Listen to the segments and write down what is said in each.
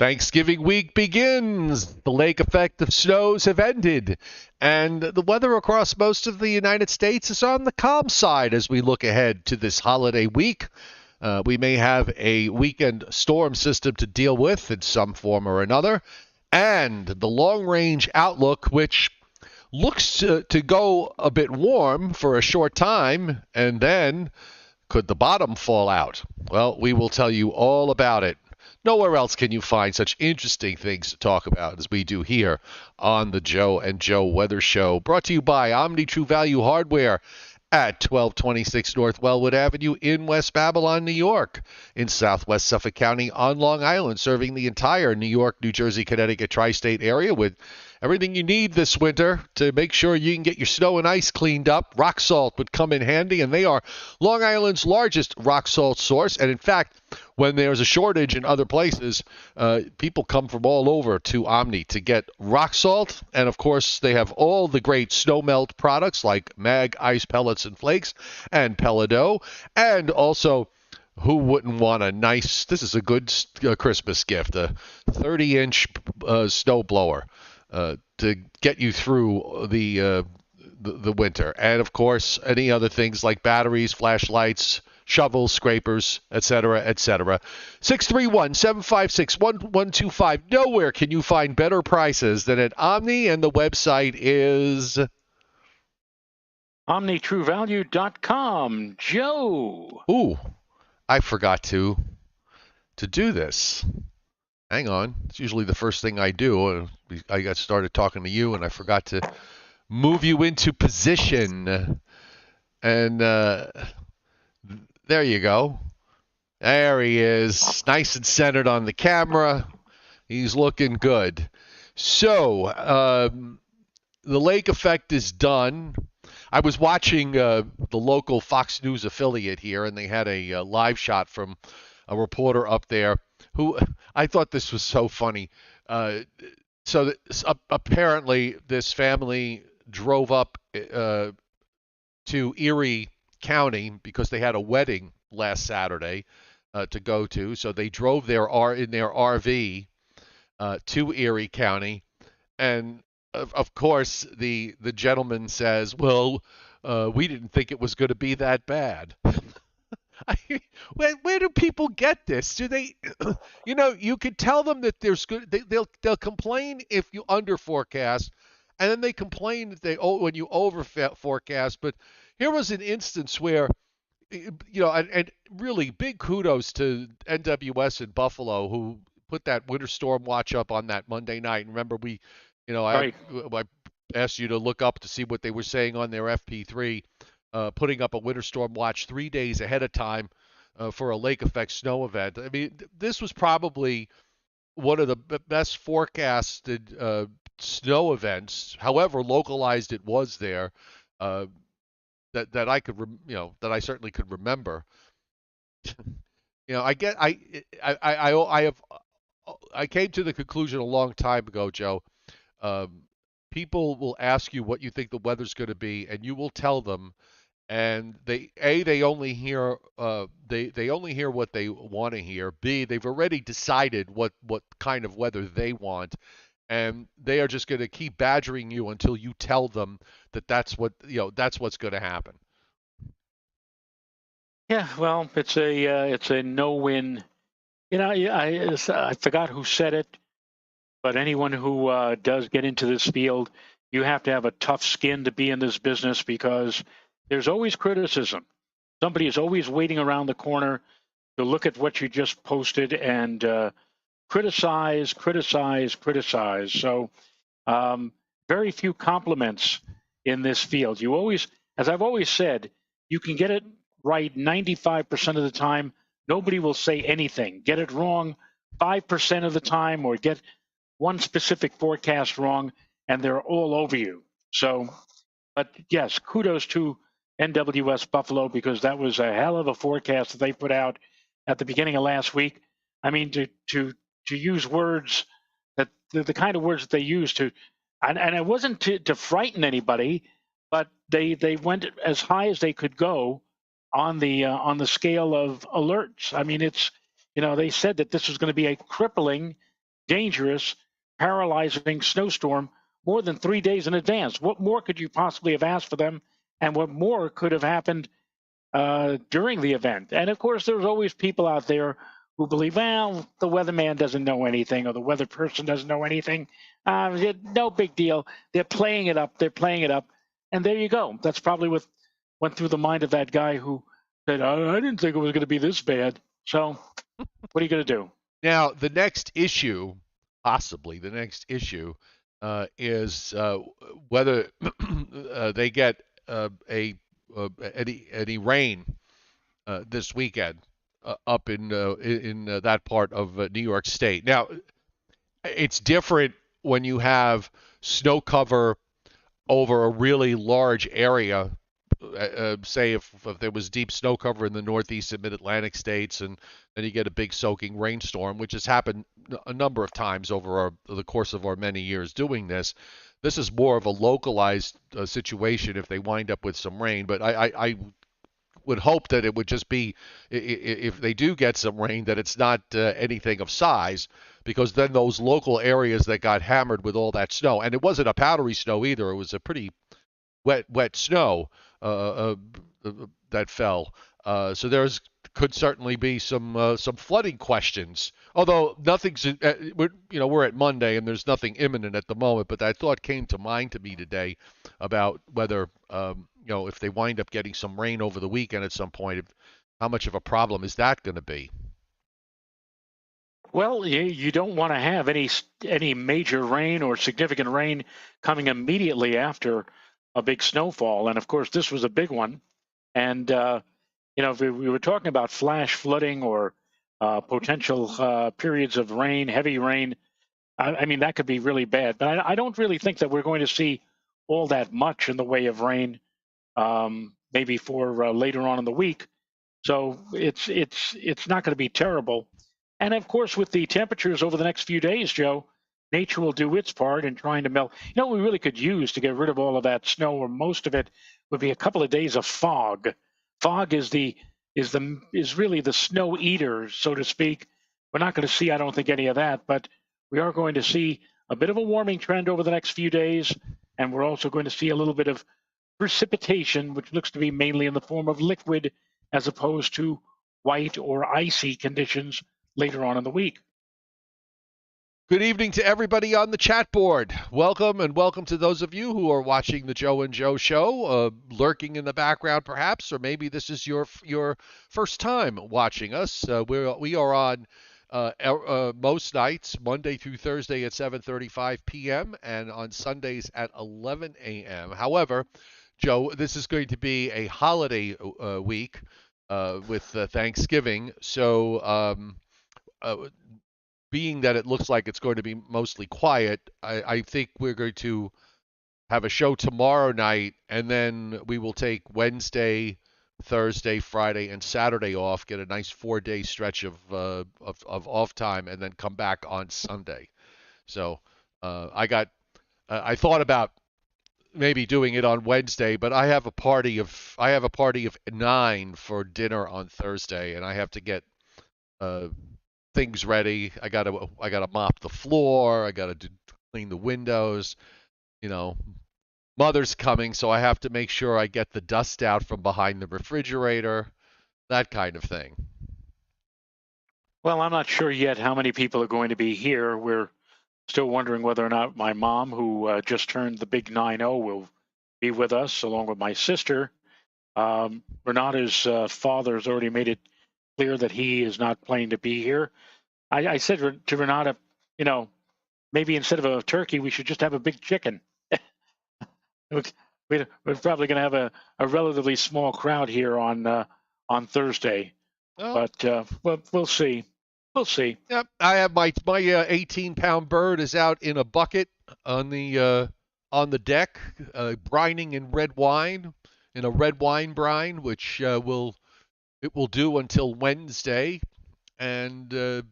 Thanksgiving week begins. The lake effect of snows have ended, and the weather across most of the United States is on the calm side as we look ahead to this holiday week. We may have a weekend storm system to deal with in some form or another, and the long range outlook, which looks to go a bit warm for a short time, and then could the bottom fall out? Well, we will tell you all about it. Nowhere else can you find such interesting things to talk about as we do here on the Joe and Joe Weather Show, brought to you by Omni True Value Hardware at 1226 North Wellwood Avenue in West Babylon, New York, in southwest Suffolk County on Long Island, serving the entire New York, New Jersey, Connecticut tri-state area with everything you need this winter to make sure you can get your snow and ice cleaned up. Rock salt would come in handy, and they are Long Island's largest rock salt source. And in fact, when there's a shortage in other places, people come from all over to Omni to get rock salt. And of course, they have all the great snow melt products like Mag Ice Pellets and Flakes and Pelado. And also, who wouldn't want a nice, this is a good Christmas gift, a 30-inch snow blower to get you through the winter. And of course, any other things like batteries, flashlights, shovels, scrapers, etc., etc. 631-756-1125. Nowhere can you find better prices than at Omni, and the website is OmniTrueValue.com. Joe. Ooh, I forgot to do this. Hang on. It's usually the first thing I do. I got started talking to you, and I forgot to move you into position. And there you go. There he is, nice and centered on the camera. He's looking good. So the lake effect is done. I was watching the local Fox News affiliate here, and they had a live shot from a reporter up there who I thought this was so funny. Apparently this family drove up to Erie County because they had a wedding last Saturday to go to. So they drove in their RV to Erie County, and of course the gentleman says, "Well, we didn't think it was going to be that bad." Where do people get this? Do they, you could tell them that there's good. They'll complain if you under forecast, and then they complain that when you over forecast. But here was an instance where, and really big kudos to NWS in Buffalo who put that winter storm watch up on that Monday night. And remember, I asked you to look up to see what they were saying on their FP3. Putting up a winter storm watch 3 days ahead of time for a lake effect snow event. I mean, this was probably one of the best forecasted snow events, however localized it was there, that I could, that I certainly could remember. I came to the conclusion a long time ago, Joe. People will ask you what you think the weather's going to be, and you will tell them. And they only hear they only hear what they want to hear. B, they've already decided what kind of weather they want, and they are just going to keep badgering you until you tell them that's what's going to happen. Yeah, well, it's a no-win. I forgot who said it, but anyone who does get into this field, you have to have a tough skin to be in this business because there's always criticism. Somebody is always waiting around the corner to look at what you just posted and criticize. So very few compliments in this field. You always, as I've always said, you can get it right 95% of the time. Nobody will say anything. Get it wrong 5% of the time, or get one specific forecast wrong, and they're all over you. So, but yes, kudos to NWS Buffalo, because that was a hell of a forecast that they put out at the beginning of last week. I mean, to use words that the kind of words that they used to, and it wasn't to frighten anybody, but they went as high as they could go on the scale of alerts. I mean, it's, they said that this was going to be a crippling dangerous, paralyzing snowstorm more than 3 days in advance. What more could you possibly have asked for them? And what more could have happened during the event? And of course, there's always people out there who believe, well, the weatherman doesn't know anything or the weather person doesn't know anything. No big deal. They're playing it up. They're playing it up. And there you go. That's probably what went through the mind of that guy who said, I didn't think it was going to be this bad. So what are you going to do? Now, the next issue, possibly the next issue, is whether they get any rain this weekend up in that part of New York State. Now, it's different when you have snow cover over a really large area. Say if there was deep snow cover in the Northeast and Mid-Atlantic states, and then you get a big soaking rainstorm, which has happened a number of times over the course of our many years doing this. This is more of a localized situation if they wind up with some rain. But I would hope that it would just be, if they do get some rain, that it's not anything of size, because then those local areas that got hammered with all that snow, and it wasn't a powdery snow either, it was a pretty wet snow that fell. So could certainly be some flooding questions. Although nothing's, we're at Monday and there's nothing imminent at the moment. But that thought came to mind to me today about whether, if they wind up getting some rain over the weekend at some point, how much of a problem is that going to be? Well, you don't want to have any major rain or significant rain coming immediately after a big snowfall, and of course this was a big one. And if we were talking about flash flooding or potential periods of rain, heavy rain, I mean that could be really bad. But I don't really think that we're going to see all that much in the way of rain, maybe for later on in the week. So it's not going to be terrible. And of course, with the temperatures over the next few days, Joe, nature will do its part in trying to melt. What we really could use to get rid of all of that snow, or most of it, would be a couple of days of fog. Fog is really the snow eater, so to speak. We're not going to see, I don't think, any of that, but we are going to see a bit of a warming trend over the next few days, and we're also going to see a little bit of precipitation, which looks to be mainly in the form of liquid as opposed to white or icy conditions later on in the week. Good evening to everybody on the chat board. Welcome, and welcome to those of you who are watching the Joe and Joe show, lurking in the background perhaps, or maybe this is your first time watching us. We are on most nights, Monday through Thursday at 7:35 p.m. and on Sundays at 11 a.m. However, Joe, this is going to be a holiday week with Thanksgiving, so being that it looks like it's going to be mostly quiet, I think we're going to have a show tomorrow night, and then we will take Wednesday, Thursday, Friday, and Saturday off, get a nice 4-day stretch of off time, and then come back on Sunday. So I thought about maybe doing it on Wednesday, but I have a party of 9 for dinner on Thursday, and I have to get things ready. I gotta mop the floor. I gotta clean the windows. Mother's coming, so I have to make sure I get the dust out from behind the refrigerator, that kind of thing. Well, I'm not sure yet how many people are going to be here. We're still wondering whether or not my mom, who just turned the big 9-0, will be with us, along with my sister. Renata's father has already made it clear that he is not planning to be here. I said to Renata, maybe instead of a turkey, we should just have a big chicken. We're probably going to have a relatively small crowd here on Thursday, but we'll see. We'll see. Yep, I have my 18-pound bird is out in a bucket on the deck, brining in red wine, in a red wine brine, which it will do until Wednesday, and the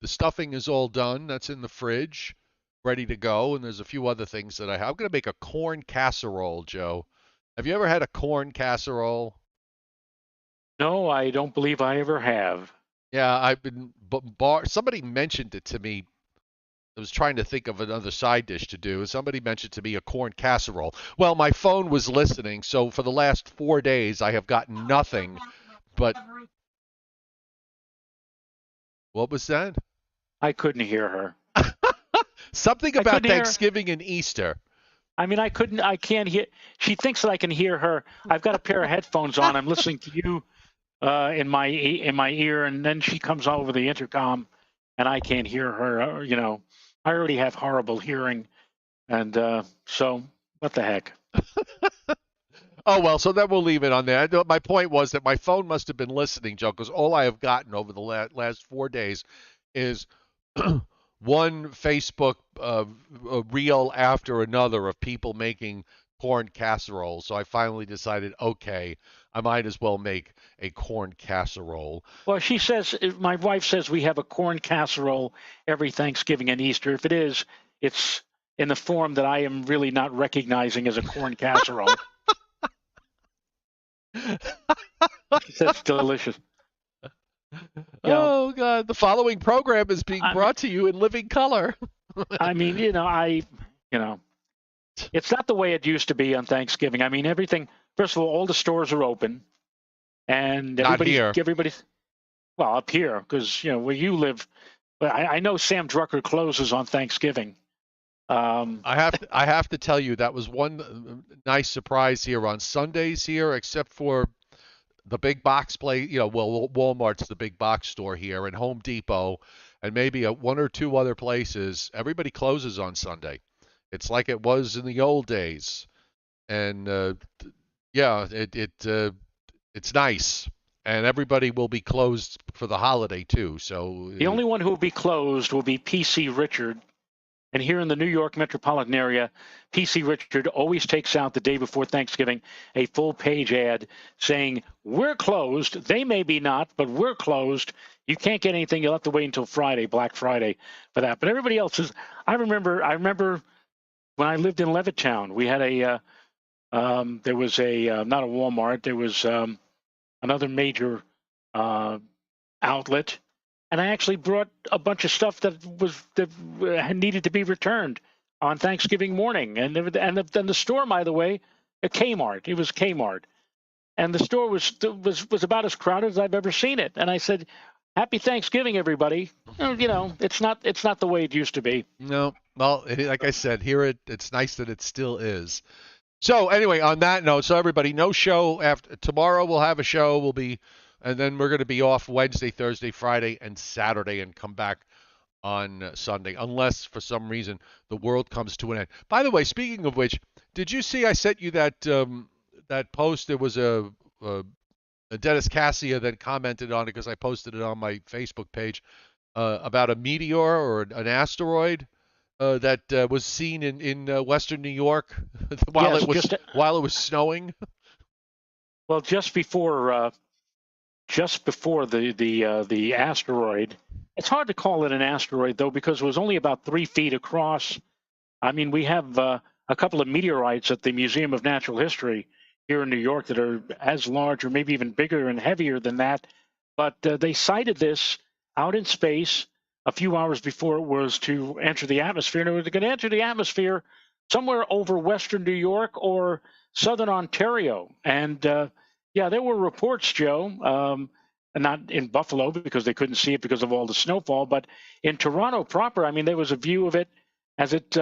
stuffing is all done. That's in the fridge, ready to go, and there's a few other things that I have. I'm going to make a corn casserole, Joe. Have you ever had a corn casserole? No, I don't believe I ever have. Yeah, I've been somebody mentioned it to me was trying to think of another side dish to do. Somebody mentioned to me a corn casserole. Well, my phone was listening, so for the last 4 days I have gotten nothing. But what was that? I couldn't hear her. Something I about couldn't hear. Thanksgiving and Easter. I mean, I can't hear. She thinks that I can hear her. I've got a pair of headphones on. I'm listening to you in my ear, and then she comes over the intercom, and I can't hear her. I already have horrible hearing, and so what the heck? Oh, well, so then we'll leave it on there. My point was that my phone must have been listening, Joe, because all I have gotten over the last 4 days is one Facebook reel after another of people making corn casserole. So I finally decided, okay, I might as well make a corn casserole. Well, she says, my wife says we have a corn casserole every Thanksgiving and Easter. If it is, it's in the form that I am really not recognizing as a corn casserole. That's delicious. Oh, God. The following program is being brought to you in living color. I mean, it's not the way it used to be on Thanksgiving. I mean, everything, first of all the stores are open. And everybody's, well, up here, because, where you live, I know Sam Drucker closes on Thanksgiving. I have to tell you, that was one nice surprise here on Sundays here, except for the big box Walmart's the big box store here, and Home Depot, and maybe one or two other places. Everybody closes on Sunday. It's like it was in the old days, and it's nice, and everybody will be closed for the holiday too. So the only one who will be closed will be PC Richard. And here in the New York metropolitan area, PC Richard always takes out the day before Thanksgiving a full-page ad saying, we're closed. They may be not, but we're closed. You can't get anything. You'll have to wait until Friday, Black Friday, for that. But everybody else is. I remember when I lived in Levittown, we had there was not a Walmart. There was another major outlet. And I actually brought a bunch of stuff that needed to be returned on Thanksgiving morning. And the store, by the way, a Kmart. It was Kmart, and the store was about as crowded as I've ever seen it. And I said, "Happy Thanksgiving, everybody." It's not the way it used to be. No, well, like I said, here it's nice that it still is. So anyway, on that note, so everybody, no show after tomorrow. We'll have a show. And then we're going to be off Wednesday, Thursday, Friday, and Saturday, and come back on Sunday, unless for some reason the world comes to an end. By the way, speaking of which, did you see I sent you that post? There was a Dennis Cassia that commented on it because I posted it on my Facebook page about a meteor or an asteroid that was seen in western New York while it was snowing. Well, just before the asteroid. It's hard to call it an asteroid, though, because it was only about 3 feet across. I mean, we have a couple of meteorites at the Museum of Natural History here in New York that are as large or maybe even bigger and heavier than that. But they sighted this out in space a few hours before it was to enter the atmosphere. And it was going to enter the atmosphere somewhere over western New York or southern Ontario. And yeah, there were reports, Joe, not in Buffalo because they couldn't see it because of all the snowfall, but in Toronto proper, I mean, there was a view of it as it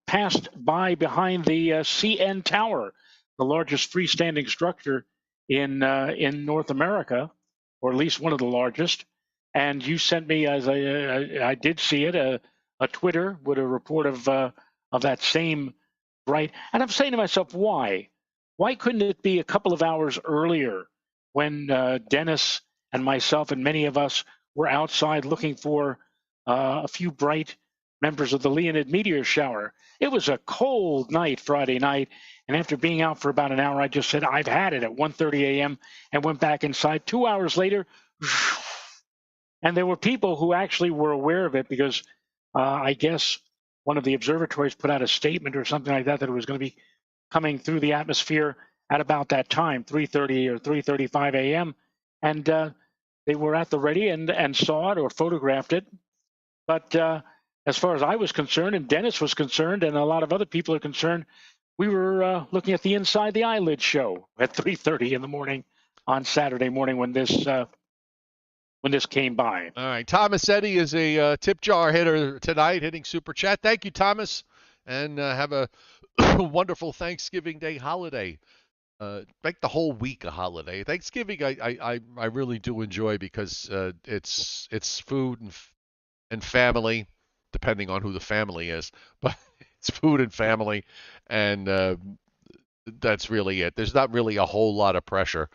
passed by behind the CN Tower, the largest freestanding structure in North America, or at least one of the largest. And you sent me, as I did see it, a Twitter with a report of that same bright. And I'm saying to myself, why? Why couldn't it be a couple of hours earlier when Dennis and myself and many of us were outside looking for a few bright members of the Leonid meteor shower? It was a cold night Friday night, and after being out for about an hour, I just said, I've had it at 1:30 a.m. and went back inside. 2 hours later, and there were people who actually were aware of it because I guess one of the observatories put out a statement or something like that it was going to be coming through the atmosphere at about that time, 3:30 or 3:35 a.m. And they were at the ready and saw it or photographed it. But as far as I was concerned, and Dennis was concerned, and a lot of other people are concerned, we were looking at the Inside the Eyelid show at 3:30 in the morning on Saturday morning when this came by. All right, Thomas Eddy is a tip jar hitter tonight, hitting Super Chat. Thank you, Thomas, and have a wonderful Thanksgiving Day holiday. Make the whole week a holiday. Thanksgiving, I really do enjoy because it's food and family, depending on who the family is, but it's food and family, and that's really it. There's not really a whole lot of pressure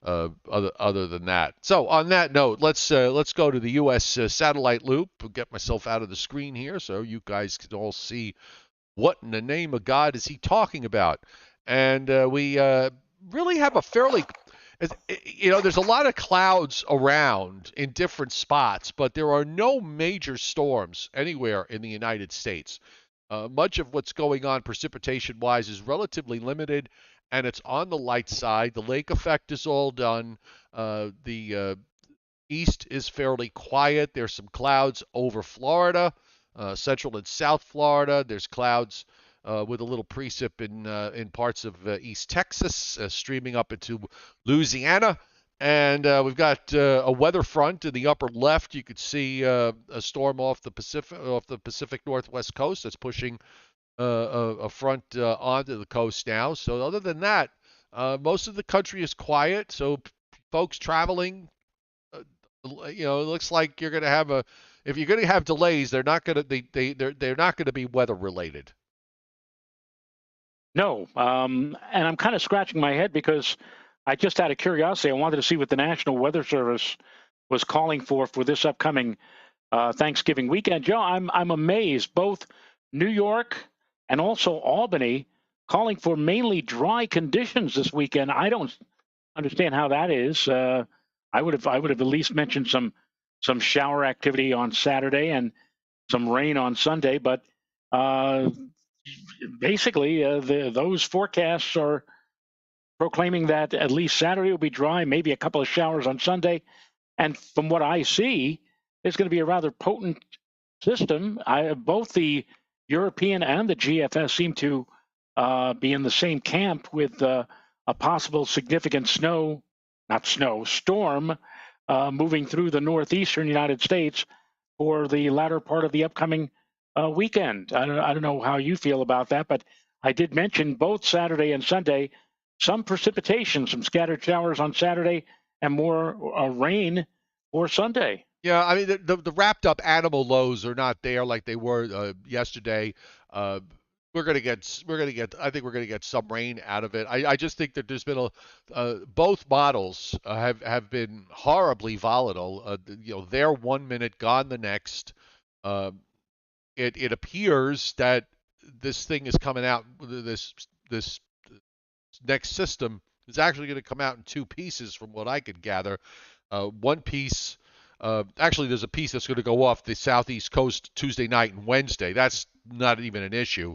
other than that. So on that note, let's go to the U.S. Satellite loop. Get myself out of the screen here so you guys can all see what in the name of God is he talking about. And we really have a fairly, there's a lot of clouds around in different spots, but there are no major storms anywhere in the United States. Much of what's going on precipitation-wise is relatively limited, and it's on the light side. The lake effect is all done. The east is fairly quiet. There's some clouds over Florida, central and south Florida. There's clouds with a little precip in parts of East Texas, streaming up into Louisiana. And we've got a weather front in the upper left. You could see a storm off the Pacific Northwest coast that's pushing a front onto the coast now. So other than that, most of the country is quiet. So folks traveling, it looks like you're going to have if you're going to have delays, they're not going to they're not going to be weather related. No, and I'm kind of scratching my head because I just out of curiosity, I wanted to see what the National Weather Service was calling for this upcoming Thanksgiving weekend. Joe, I'm amazed. Both New York and also Albany calling for mainly dry conditions this weekend. I don't understand how that is. I would have at least mentioned some shower activity on Saturday and some rain on Sunday, but basically those forecasts are proclaiming that at least Saturday will be dry, maybe a couple of showers on Sunday. And from what I see, it's going to be a rather potent system. Both the European and the GFS seem to be in the same camp with a possible significant storm moving through the northeastern United States for the latter part of the upcoming weekend. I don't know how you feel about that, but I did mention both Saturday and Sunday, some precipitation, some scattered showers on Saturday, and more rain for Sunday. Yeah, I mean the wrapped up animal lows are not there like they were yesterday. We're gonna get I think we're gonna get some rain out of it. I just think that there's been both models have been horribly volatile. They're 1 minute, gone the next. It appears that this thing is coming out. This next system is actually going to come out in two pieces, from what I could gather. One piece, actually, there's a piece that's going to go off the southeast coast Tuesday night and Wednesday. That's not even an issue.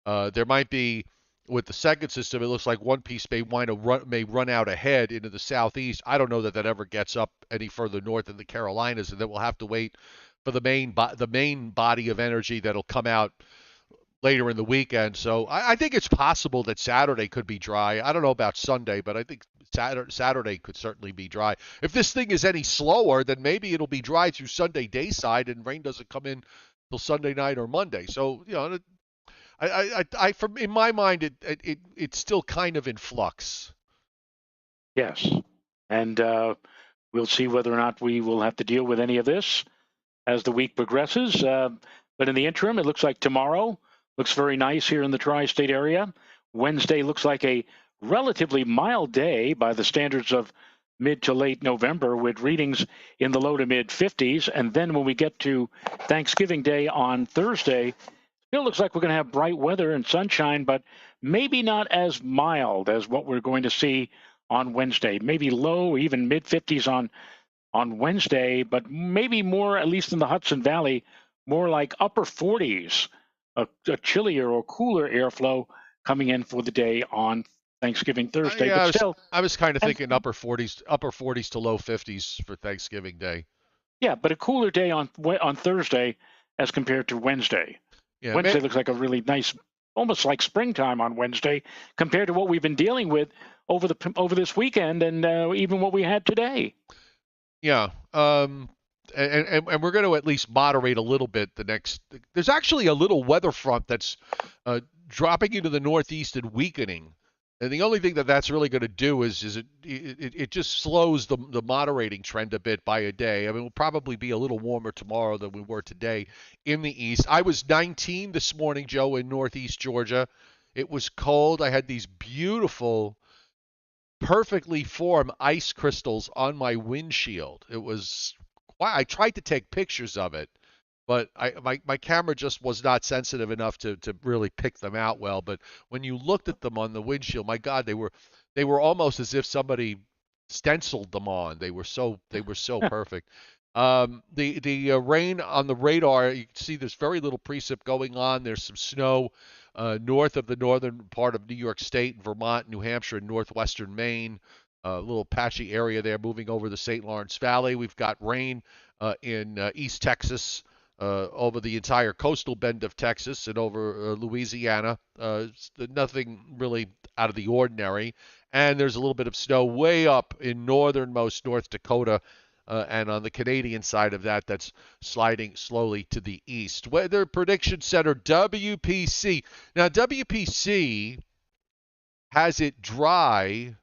There might be, with the second system, it looks like one piece may run out ahead into the southeast. I don't know that ever gets up any further north in the Carolinas, and then we'll have to wait for the main body of energy that'll come out later in the weekend. So I think it's possible that Saturday could be dry. I don't know about Sunday, but I think Saturday could certainly be dry. If this thing is any slower, then maybe it'll be dry through Sunday dayside and rain doesn't come in till Sunday night or Monday. So, in my mind, it's still kind of in flux. Yes. And we'll see whether or not we will have to deal with any of this as the week progresses. But in the interim, it looks like tomorrow looks very nice here in the tri-state area. Wednesday looks like a relatively mild day by the standards of mid to late November, with readings in the low to mid 50s. And then when we get to Thanksgiving Day on Thursday, still looks like we're going to have bright weather and sunshine, but maybe not as mild as what we're going to see on Wednesday. Maybe low, even mid 50s on Wednesday, but maybe more, at least in the Hudson Valley, more like upper 40s, a chillier or cooler airflow coming in for the day on Thanksgiving Thursday. Yeah, I was kind of thinking upper 40s to low 50s for Thanksgiving Day. Yeah, but a cooler day on Thursday, as compared to Wednesday. Yeah, Wednesday looks like a really nice, almost like springtime on Wednesday, compared to what we've been dealing with over this weekend and even what we had today. yeah. And we're going to at least moderate a little bit the next. There's actually a little weather front that's dropping into the northeast and weakening. And the only thing that that's really going to do is it just slows the moderating trend a bit by a day. I mean, we'll probably be a little warmer tomorrow than we were today in the east. I was 19 this morning, Joe, in northeast Georgia. It was cold. I had these beautiful, perfectly formed ice crystals on my windshield. It was I tried to take pictures of it, but my camera just was not sensitive enough to really pick them out well. But when you looked at them on the windshield, my God, they were almost as if somebody stenciled them on. They were so perfect. The rain on the radar, you can see there's very little precip going on. There's some snow north of the northern part of New York State, Vermont, New Hampshire, and northwestern Maine. A little patchy area there moving over the St. Lawrence Valley. We've got rain in East Texas, over the entire coastal bend of Texas and over Louisiana. Nothing really out of the ordinary. And there's a little bit of snow way up in northernmost North Dakota. And on the Canadian side of that, that's sliding slowly to the east. Weather Prediction Center, WPC. Now, WPC has it dry.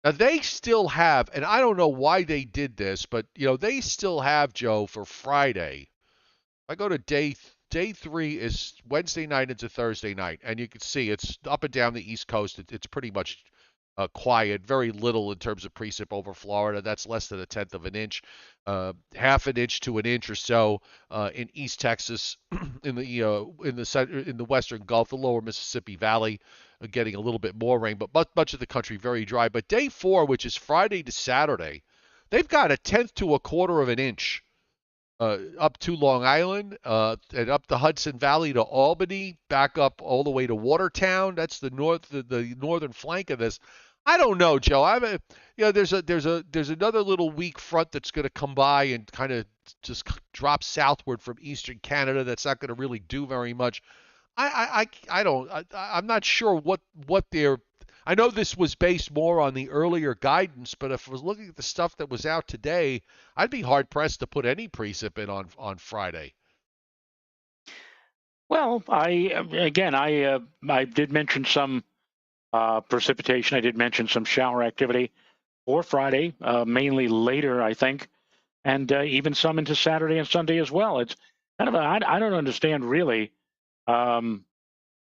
Now, they still have, and I don't know why they did this, but, they still have, Joe, for Friday. I go to day 3 is Wednesday night into Thursday night, and you can see it's up and down the East Coast. It's pretty much quiet, very little in terms of precip over Florida. That's less than a tenth of an inch, half an inch to an inch or so in East Texas, in the western Gulf, the lower Mississippi Valley, getting a little bit more rain, but much of the country very dry. But day 4, which is Friday to Saturday, they've got a tenth to a quarter of an inch. Up to Long Island, and up the Hudson Valley to Albany, back up all the way to Watertown. That's the northern flank of this. I don't know, Joe. There's another little weak front that's going to come by and kind of just drop southward from eastern Canada. That's not going to really do very much. I'm not sure what they're. I know this was based more on the earlier guidance, but if I was looking at the stuff that was out today, I'd be hard pressed to put any precip in on Friday. Well, I did mention some precipitation. I did mention some shower activity for Friday, mainly later, I think, and even some into Saturday and Sunday as well. It's kind of I don't understand really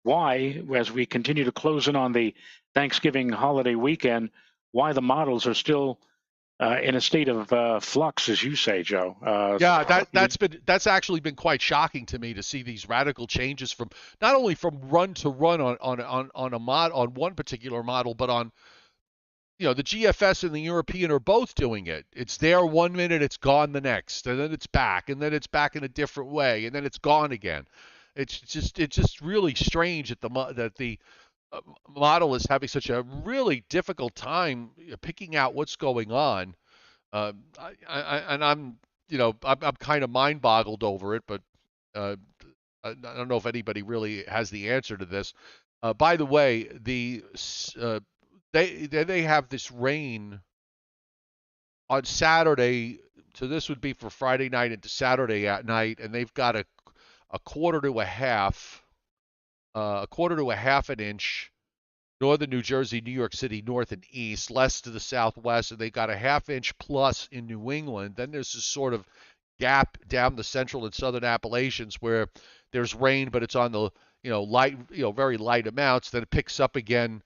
why, as we continue to close in on the Thanksgiving holiday weekend, why the models are still in a state of flux, as you say, Joe. Yeah, that's actually been quite shocking to me to see these radical changes from not only from run to run on one particular model, but on the GFS and the European are both doing it. It's there one minute, it's gone the next, and then it's back, and then it's back in a different way, and then it's gone again. It's just really strange that the model is having such a really difficult time picking out what's going on. I'm kind of mind boggled over it, but I don't know if anybody really has the answer to this. By the way, they have this rain on Saturday, so this would be for Friday night into Saturday at night, and they've got a quarter to a half an inch, northern New Jersey, New York City, north and east, less to the southwest, and they got a half inch plus in New England. Then there's this sort of gap down the central and southern Appalachians where there's rain, but it's on the light, very light amounts. Then it picks up again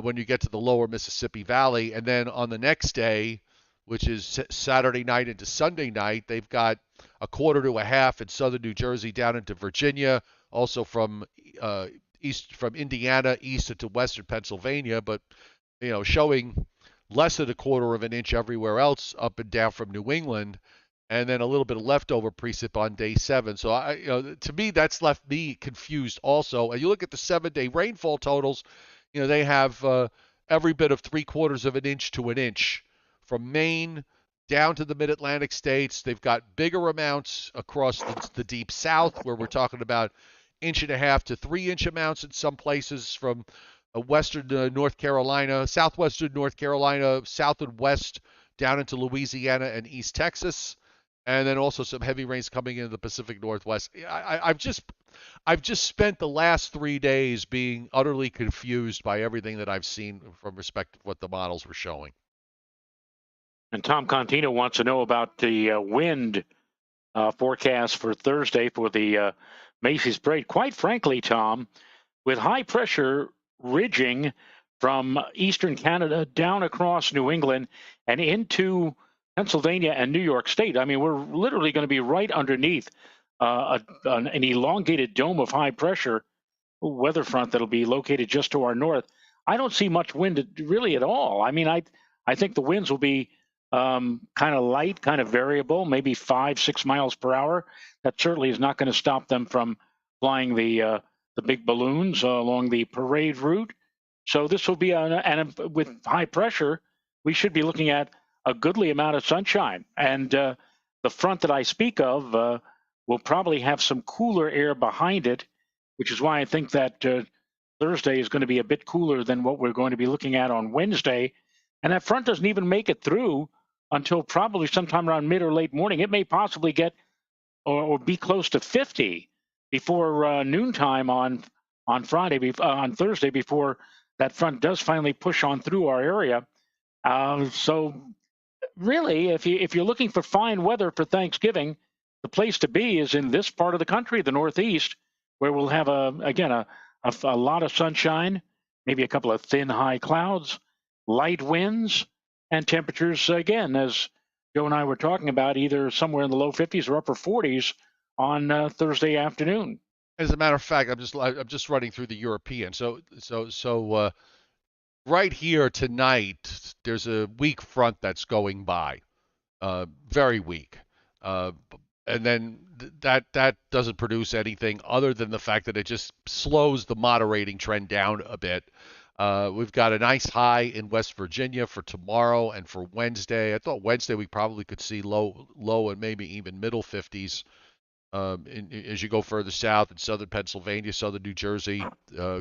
when you get to the lower Mississippi Valley, and then on the next day, which is Saturday night into Sunday night, they've got a quarter to a half in southern New Jersey down into Virginia, also from Indiana east into western Pennsylvania, but showing less than a quarter of an inch everywhere else up and down from New England, and then a little bit of leftover precip on day 7. So to me, that's left me confused also. And you look at the 7-day rainfall totals, they have every bit of 3/4 of an inch to an inch from Maine down to the mid-Atlantic states. They've got bigger amounts across the deep south, where we're talking about 1.5 to 3 inch amounts in some places from western North Carolina, southwestern North Carolina, south and west down into Louisiana and East Texas, and then also some heavy rains coming into the Pacific Northwest. I've just spent the last 3 days being utterly confused by everything that I've seen from respect to what the models were showing. And Tom Contino wants to know about the wind forecast for Thursday for the Macy's Parade. Quite frankly, Tom, with high pressure ridging from eastern Canada down across New England and into Pennsylvania and New York State, I mean, we're literally going to be right underneath an elongated dome of high pressure weather front that'll be located just to our north. I don't see much wind really at all. I mean, I think the winds will be kind of light, kind of variable, maybe 5-6 miles per hour. That certainly is not going to stop them from flying the big balloons along the parade route. So this will be and with high pressure, we should be looking at a goodly amount of sunshine. And the front that I speak of will probably have some cooler air behind it, which is why I think that Thursday is going to be a bit cooler than what we're going to be looking at on Wednesday. And that front doesn't even make it through until probably sometime around mid or late morning. It may possibly get or be close to 50 before noontime on Thursday, before that front does finally push on through our area. So really, if you're looking for fine weather for Thanksgiving, the place to be is in this part of the country, the Northeast, where we'll have a lot of sunshine, maybe a couple of thin high clouds, light winds, and temperatures, again, as Joe and I were talking about, either somewhere in the low 50s or upper 40s on Thursday afternoon. As a matter of fact, I'm just running through the European. So right here tonight, there's a weak front that's going by, very weak, and then that doesn't produce anything other than the fact that it just slows the moderating trend down a bit. We've got a nice high in West Virginia for tomorrow and for Wednesday. I thought Wednesday we probably could see low and maybe even middle 50s. As you go further south in southern Pennsylvania, southern New Jersey,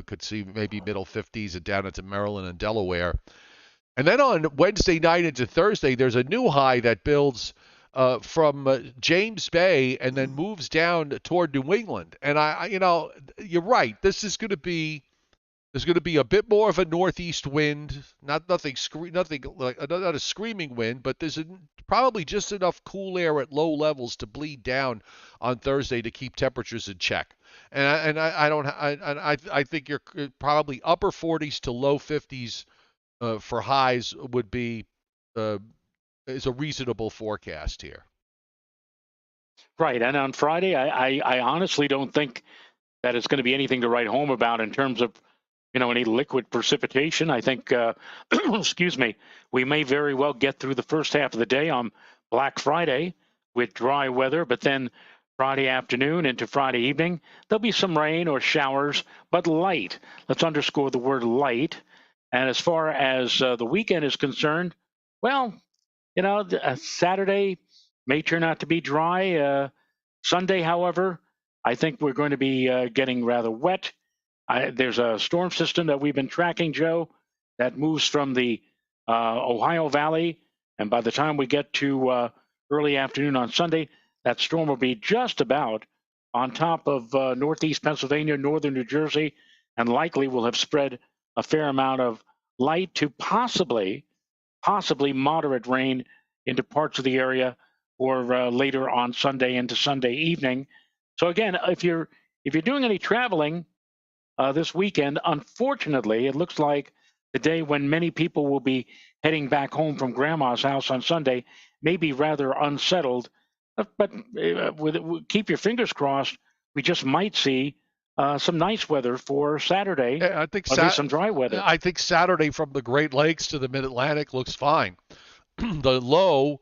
could see maybe middle 50s and down into Maryland and Delaware. And then on Wednesday night into Thursday, there's a new high that builds from James Bay and then moves down toward New England. And you're right. There's going to be a bit more of a northeast wind, not a screaming wind, but there's probably just enough cool air at low levels to bleed down on Thursday to keep temperatures in check. And I think you're probably upper 40s to low 50s for highs would be is a reasonable forecast here. Right, and on Friday, I honestly don't think that it's going to be anything to write home about in terms of any liquid precipitation. I think, excuse me, we may very well get through the first half of the day on Black Friday with dry weather, but then Friday afternoon into Friday evening, there'll be some rain or showers, but light. Let's underscore the word light. And as far as the weekend is concerned, well, Saturday may turn out to be dry. Sunday, however, I think we're going to be getting rather wet. There's a storm system that we've been tracking, Joe, that moves from the Ohio Valley. And by the time we get to early afternoon on Sunday, that storm will be just about on top of northeast Pennsylvania, northern New Jersey, and likely will have spread a fair amount of light to possibly moderate rain into parts of the area or later on Sunday into Sunday evening. So again, if you're doing any traveling this weekend, unfortunately, it looks like the day when many people will be heading back home from grandma's house on Sunday may be rather unsettled. But keep your fingers crossed. We just might see some nice weather for Saturday. I think some dry weather. I think Saturday from the Great Lakes to the Mid-Atlantic looks fine. The low,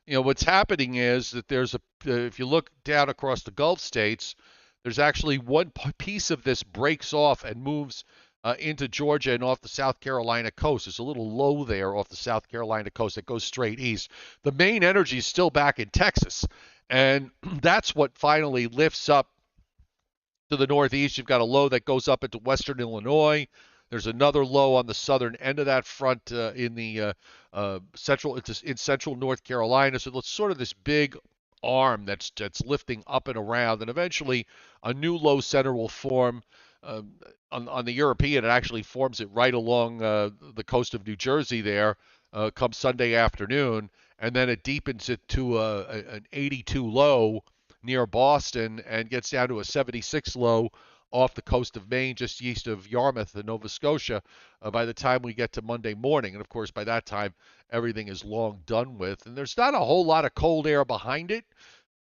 what's happening is that if you look down across the Gulf states, there's actually one piece of this breaks off and moves into Georgia and off the South Carolina coast. There's a little low there off the South Carolina coast that goes straight east. The main energy is still back in Texas, and that's what finally lifts up to the northeast. You've got a low that goes up into western Illinois. There's another low on the southern end of that front in the central North Carolina. So it's sort of this big arm that's lifting up and around, and eventually a new low center will form on the European. It actually forms it right along the coast of New Jersey there come Sunday afternoon, and then it deepens it to an 82 low near Boston and gets down to a 76 low off the coast of Maine, just east of Yarmouth in Nova Scotia, by the time we get to Monday morning. And of course, by that time, everything is long done with. And there's not a whole lot of cold air behind it.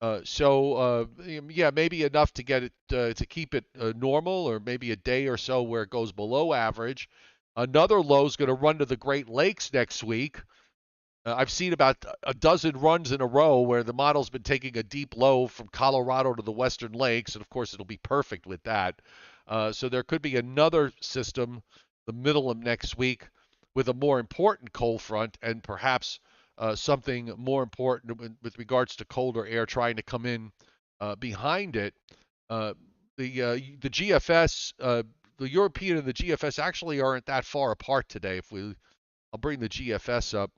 Yeah, maybe enough to get it to keep it normal, or maybe a day or so where it goes below average. Another low is going to run to the Great Lakes next week. I've seen about a dozen runs in a row where the model's been taking a deep low from Colorado to the Western Lakes, and of course it'll be perfect with that. So there could be another system the middle of next week with a more important cold front, and perhaps something more important with regards to colder air trying to come in behind it. The GFS, the European and the GFS actually aren't that far apart today. I'll bring the GFS up,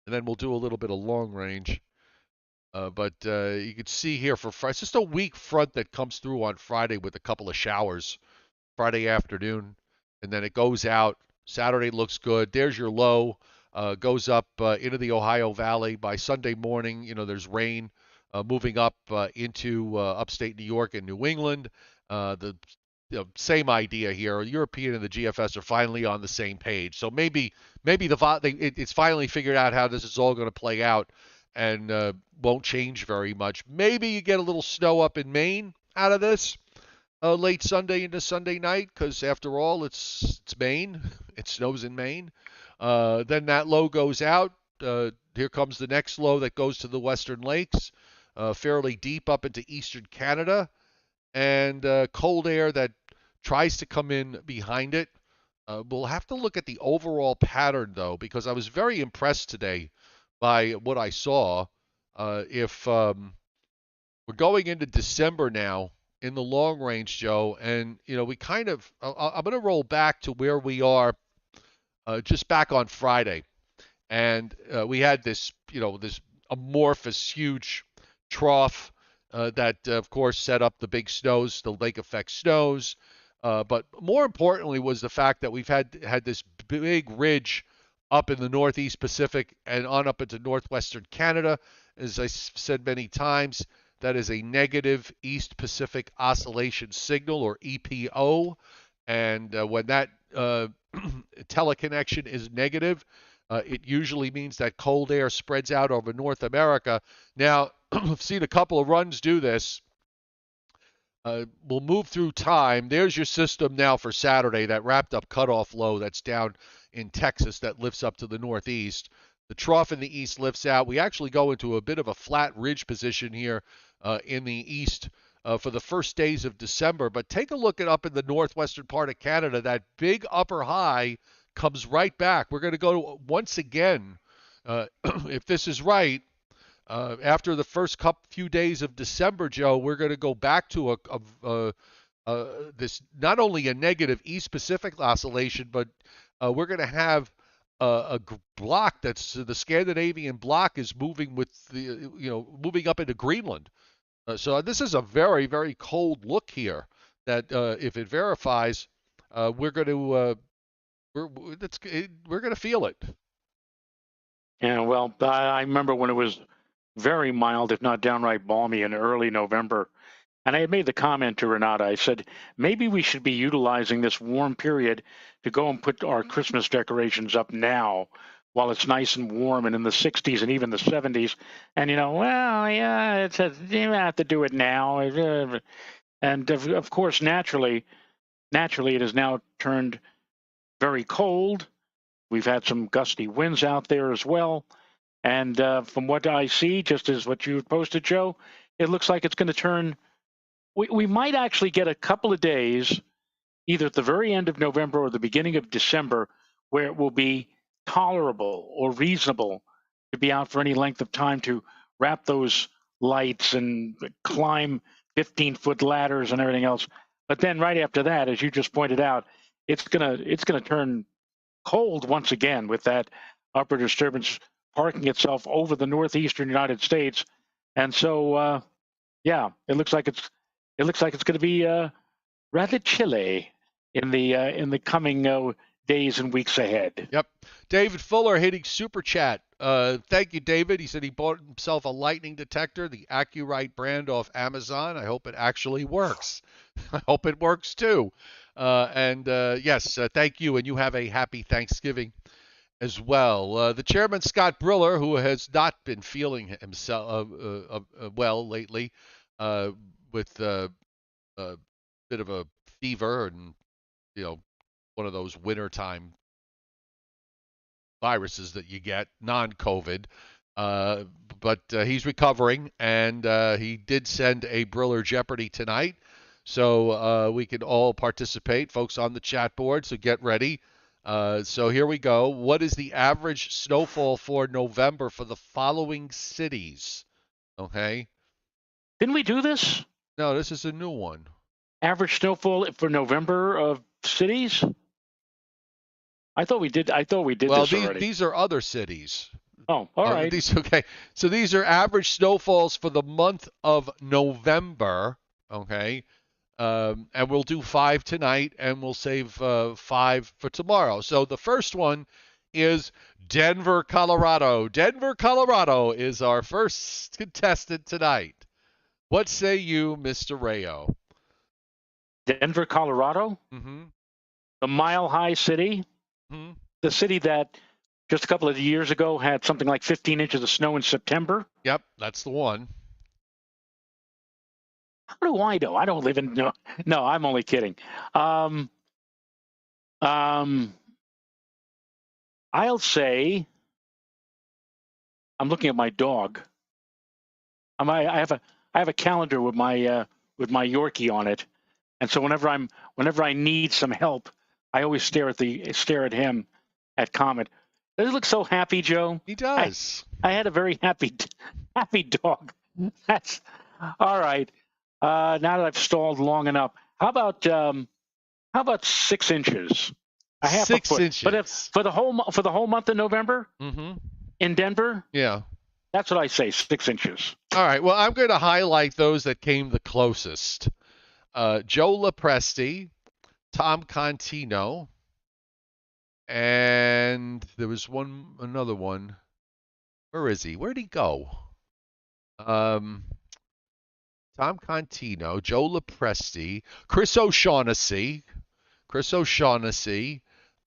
and then we'll do a little bit of long range. But you can see here for Friday, it's just a weak front that comes through on Friday with a couple of showers Friday afternoon, and then it goes out. Saturday looks good. There's your low. Goes up into the Ohio Valley. By Sunday morning, there's rain moving up into upstate New York and New England. The same idea here. The European and the GFS are finally on the same page. So maybe it's finally figured out how this is all going to play out, and won't change very much. Maybe you get a little snow up in Maine out of this late Sunday into Sunday night, because after all, it's Maine. It snows in Maine. Then that low goes out. Here comes the next low that goes to the Western Lakes, fairly deep up into eastern Canada, and cold air that tries to come in behind it. We'll have to look at the overall pattern, though, because I was very impressed today by what I saw. If we're going into December now in the long range, Joe, and we kind of, I'm going to roll back to where we are just back on Friday, and we had this, this amorphous, huge trough that, of course, set up the big snows, the lake effect snows. But more importantly was the fact that we've had this big ridge up in the Northeast Pacific and on up into northwestern Canada. As I said many times, that is a negative East Pacific Oscillation Signal, or EPO. And when that teleconnection is negative, it usually means that cold air spreads out over North America. Now, I've seen a couple of runs do this. We'll move through time. There's your system now for Saturday, that wrapped up cutoff low that's down in Texas that lifts up to the northeast. The trough in the east lifts out. We actually go into a bit of a flat ridge position here in the east for the first days of December. But take a look at up in the northwestern part of Canada. That big upper high comes right back. We're going to go once again, if this is right, after the first few days of December, Joe, we're going to go back to this, not only a negative East Pacific oscillation, but we're going to have a block that's the Scandinavian block is moving with the, moving up into Greenland. So this is a very, very cold look here that if it verifies, we're going to we're going to feel it. Yeah, well, I remember when it was very mild, if not downright balmy, in early November. And I had made the comment to Renata. I said, maybe we should be utilizing this warm period to go and put our Christmas decorations up now while it's nice and warm and in the 60s and even the 70s. And, well, yeah, you have to do it now. And, of course, naturally, it has now turned very cold. We've had some gusty winds out there as well. And from what I see, just as what you posted, Joe, it looks like it's going to turn. We might actually get a couple of days, either at the very end of November or the beginning of December, where it will be tolerable or reasonable to be out for any length of time to wrap those lights and climb 15-foot ladders and everything else. But then right after that, as you just pointed out, it's gonna turn cold once again with that upper disturbance parking itself over the northeastern United States, and so yeah, it looks like it's going to be rather chilly in the coming days and weeks ahead. Yep. David Fuller hitting super chat. Thank you, David. He said he bought himself a lightning detector, the AccuRite brand off Amazon. I hope it actually works. I hope it works too. And yes, thank you. And you have a happy Thanksgiving as well. The chairman, Scott Briller, who has not been feeling himself well lately, with a bit of a fever and, one of those wintertime viruses that you get, non-COVID. But he's recovering, and he did send a Briller Jeopardy tonight. So we can all participate, folks on the chat board, so get ready. So here we go. What is the average snowfall for November for the following cities? Okay. Didn't we do this? No, this is a new one. Average snowfall for November of cities? I thought we did this already. Well, these are other cities. Oh, all right. Okay. So these are average snowfalls for the month of November. Okay. And we'll do 5 tonight, and we'll save 5 for tomorrow. So the first one is Denver, Colorado. Denver, Colorado is our first contestant tonight. What say you, Mr. Rayo? Denver, Colorado? Mm-hmm. The mile-high city? Mm-hmm. The city that just a couple of years ago had something like 15 inches of snow in September? Yep, that's the one. How do I know? I don't live in... No, I'm only kidding. I'll say... I'm looking at my dog. I have a calendar with my Yorkie on it, and so whenever I need some help, I always stare at him at Comet. Does he look so happy, Joe? He does. I had a very happy dog. That's all right. Now that I've stalled long enough, how about 6 inches? A half 6 a foot. inches. But for the whole month of November Mm-hmm. in Denver, Yeah. that's what I say, 6 inches. All right. Well, I'm going to highlight those that came the closest. Joe Lopresti, Tom Contino, and there was another one. Where is he? Where'd he go? Tom Contino, Joe Lopresti, Chris O'Shaughnessy,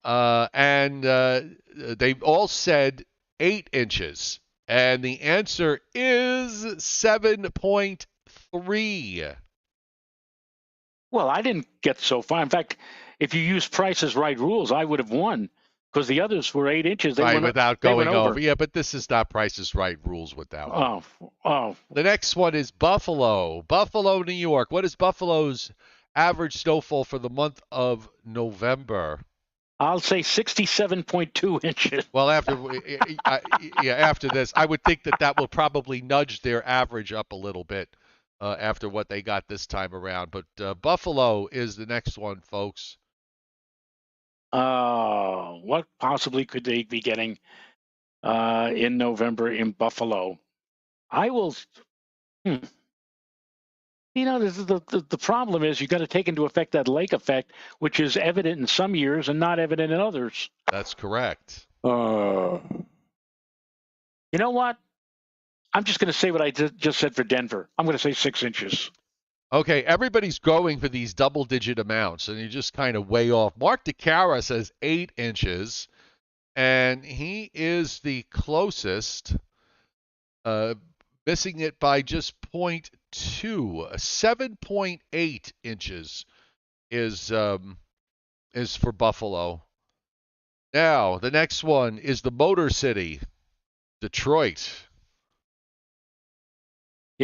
and they all said 8 inches. And the answer is 7.3. Well, I didn't get so far. In fact, if you use Price is Right rules, I would have won because the others were 8 inches. Right, without going over. Yeah, but this is not Price is Right rules with that one. Oh. The next one is Buffalo. Buffalo, New York. What is Buffalo's average snowfall for the month of November? I'll say 67.2 inches. Well, after this, I would think that will probably nudge their average up a little bit after what they got this time around. But Buffalo is the next one, folks. What possibly could they be getting in November in Buffalo? I will. The problem is you got to take into effect that lake effect, which is evident in some years and not evident in others. That's correct. You know what? I'm just going to say what I just said for Denver. I'm going to say 6 inches. Okay, everybody's going for these double-digit amounts, and you just kind of way off. Mark DeCara says 8 inches, and he is the closest, missing it by just 0.2. 7.8 inches is for Buffalo. Now, the next one is the Motor City, Detroit.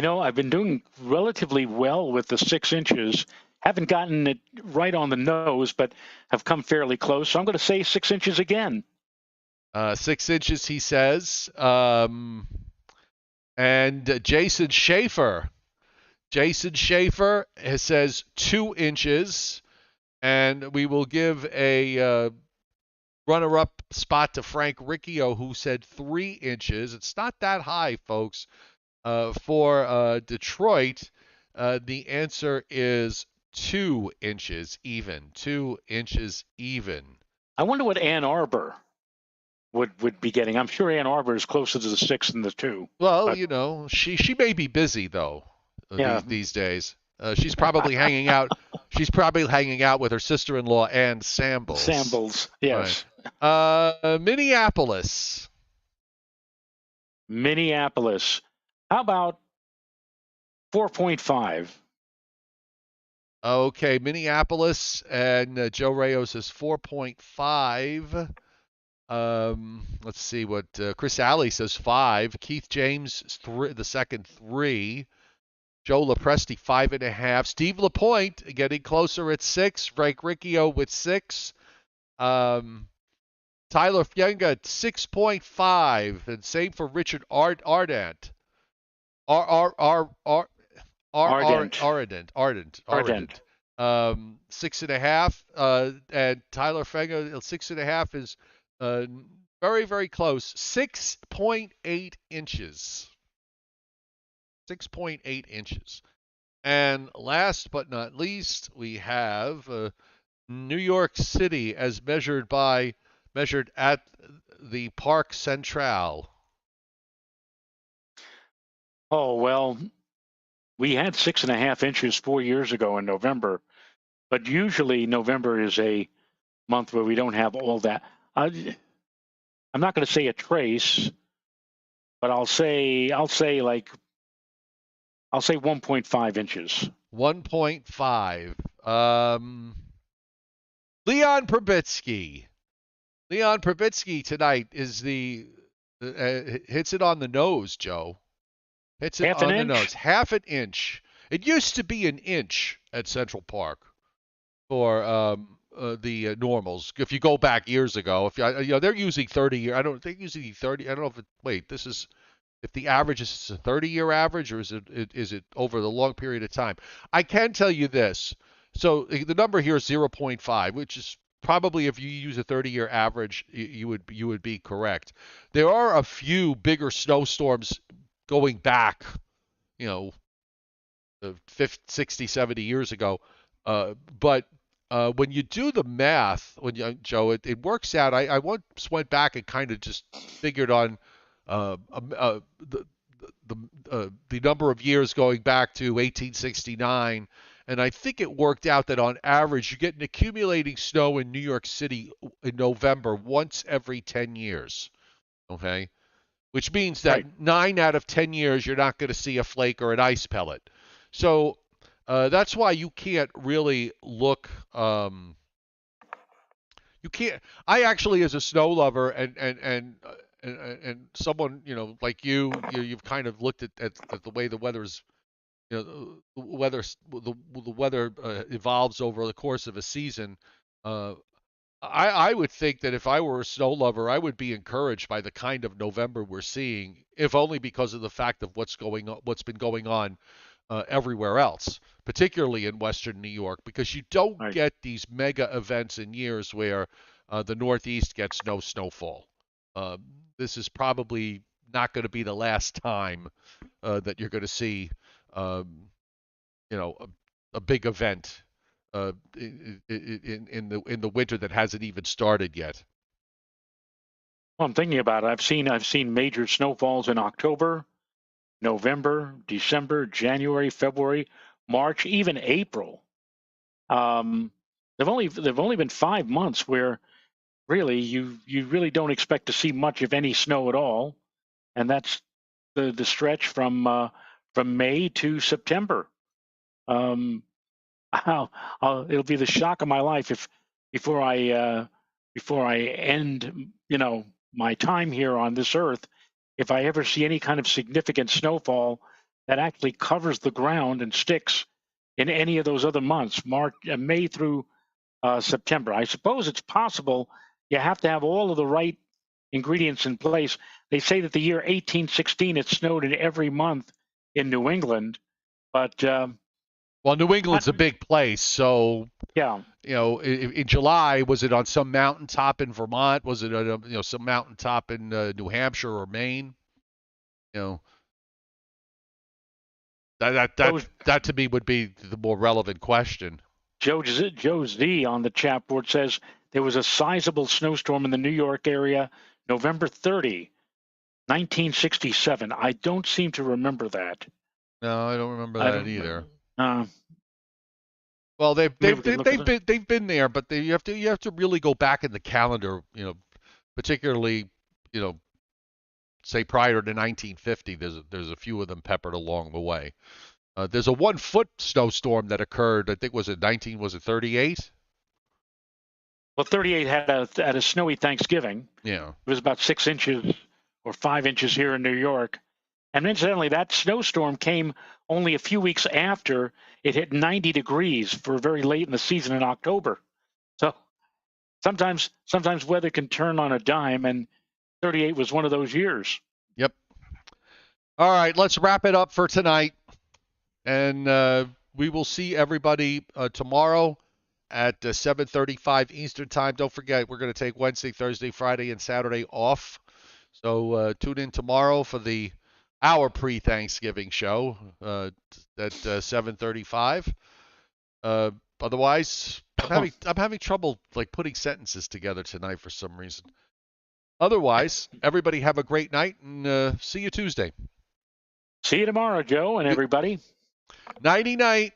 I've been doing relatively well with the 6 inches haven't gotten it right on the nose, but have come fairly close. So I'm going to say 6 inches again. 6 inches, he says. And Jason Schaefer says 2 inches, and we will give a runner-up spot to Frank Riccio, who said 3 inches. It's not that high, folks. For Detroit, the answer is 2 inches even. 2 inches even. I wonder what Ann Arbor would be getting. I'm sure Ann Arbor is closer to the 6 than the 2. Well, but, you know, she may be busy though yeah. these days. She's probably hanging out. She's probably hanging out with her sister-in-law Ann Sambles. Sambles, yes. Right. Minneapolis. How about 4.5? Okay, Minneapolis, and Joe Rayos is 4.5. Let's see what Chris Alley says 5. Keith James the second 3. Joe Lopresti 5.5. Steve Lapointe getting closer at 6. Frank Riccio with 6. Tyler Fienga at 6.5, and same for Richard Ardent. Ardent. 6.5. And Tyler Fienga 6.5 is very, very close. 6.8 inches. 6.8 inches. And last but not least, we have New York City as measured at the Park Central. Oh, well, we had 6.5 inches 4 years ago in November, but usually November is a month where we don't have all that. I'm not going to say a trace, but I'll say 1.5 inches. 1.5. Leon Probitsky. Leon Probitsky tonight is hits it on the nose, Joe. Hits it on the nose. Half an inch. It used to be an inch at Central Park for the normals. If you go back years ago, they're using 30-year. I don't think using 30. I don't know if the average is a 30-year average, or is it over the long period of time. I can tell you this. So the number here is 0.5, which is probably, if you use a 30-year average, you would be correct. There are a few bigger snowstorms going back, 50, 60, 70 years ago. But when you do the math, Joe, it works out. I once went back and kind of just figured on the number of years going back to 1869, and I think it worked out that on average you get an accumulating snow in New York City in November once every 10 years. Okay? Which means that 9 out of 10 years you're not going to see a flake or an ice pellet. So that's why you can't really look. You can't. I actually, as a snow lover and someone like you've kind of looked at the way the weather's the weather evolves over the course of a season. I would think that if I were a snow lover, I would be encouraged by the kind of November we're seeing, if only because of the fact of what's been going on everywhere else, particularly in Western New York, because you don't get these mega events in years where the Northeast gets no snowfall. This is probably not going to be the last time that you're going to see, a big event in the winter that hasn't even started yet. Well, I'm thinking about it. I've seen major snowfalls in October, November, December, January, February, March, even April. They've only been 5 months where really you really don't expect to see much of any snow at all, and that's the stretch from May to September. It'll be the shock of my life if before I end my time here on this earth, if I ever see any kind of significant snowfall that actually covers the ground and sticks in any of those other months, May through September. I suppose it's possible. You have to have all of the right ingredients in place. They say that the year 1816 it snowed in every month in New England, but well, New England's a big place, so yeah. In July, was it on some mountaintop in Vermont? Was it on some mountaintop in New Hampshire or Maine? That to me would be the more relevant question. Joe Z on the chat board says there was a sizable snowstorm in the New York area, November 30, 1967. I don't seem to remember that. No, I don't remember that either. Well, they've been there, but you have to really go back in the calendar, particularly, say prior to 1950. There's a few of them peppered along the way. There's a 1-foot snowstorm that occurred. I think was it 38? Well, 38 had a snowy Thanksgiving. Yeah, it was about 6 inches or 5 inches here in New York. And incidentally, that snowstorm came only a few weeks after it hit 90 degrees for very late in the season in October. So sometimes weather can turn on a dime, and 38 was one of those years. Yep. All right, let's wrap it up for tonight. And we will see everybody tomorrow at 7:35 Eastern Time. Don't forget, we're going to take Wednesday, Thursday, Friday, and Saturday off. So tune in tomorrow for our pre-Thanksgiving show at 7:35. Otherwise, I'm having trouble putting sentences together tonight for some reason. Otherwise, everybody have a great night, and see you Tuesday. See you tomorrow, Joe, and everybody. Nighty night.